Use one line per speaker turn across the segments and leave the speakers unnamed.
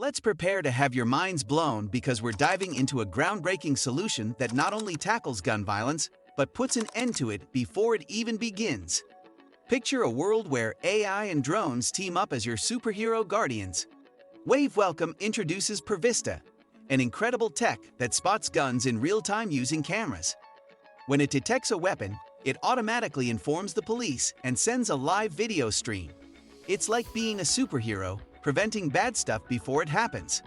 Let's prepare to have your minds blown because we're diving into a groundbreaking solution that not only tackles gun violence, but puts an end to it before it even begins. Picture a world where AI and drones team up as your superhero guardians. Wave Welcome introduces Pervista, an incredible tech that spots guns in real time using cameras. When it detects a weapon, it automatically informs the police and sends a live video stream. It's like being a superhero, preventing bad stuff before it happens.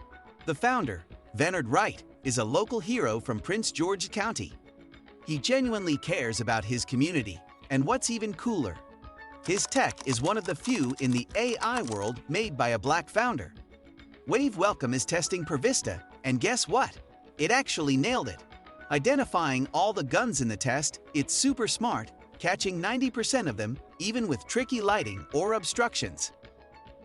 The founder, Venard Wright, is a local hero from Prince George County. He genuinely cares about his community, and what's even cooler, his tech is one of the few in the AI world made by a black founder. Wave Welcome is testing Pervista, and guess what? It actually nailed it. Identifying all the guns in the test, it's super smart, catching 90% of them, even with tricky lighting or obstructions.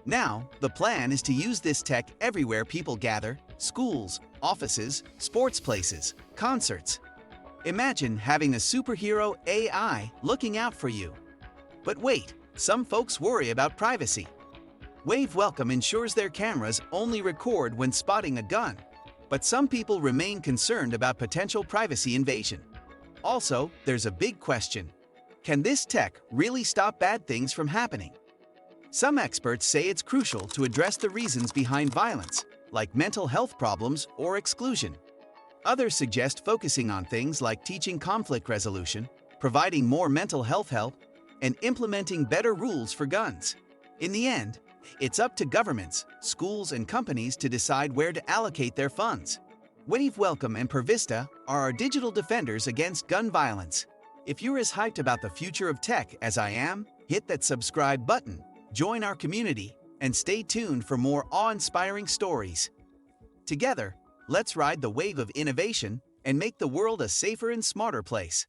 Now, the plan is to use this tech everywhere people gather: schools, offices, sports places, concerts. Imagine having a superhero AI looking out for you. But wait, some folks worry about privacy. Wave Welcome ensures their cameras only record when spotting a gun, but some people remain concerned about potential privacy invasion. Also, there's a big question. Can this tech really stop bad things from happening? Some experts say it's crucial to address the reasons behind violence, like mental health problems or exclusion. Others suggest focusing on things like teaching conflict resolution, providing more mental health help, and implementing better rules for guns. In the end, it's up to governments, schools, and companies to decide where to allocate their funds. Wave Welcome and Pervista are our digital defenders against gun violence. If you're as hyped about the future of tech as I am, hit that subscribe button, join our community, and stay tuned for more awe-inspiring stories. Together, let's ride the wave of innovation and make the world a safer and smarter place.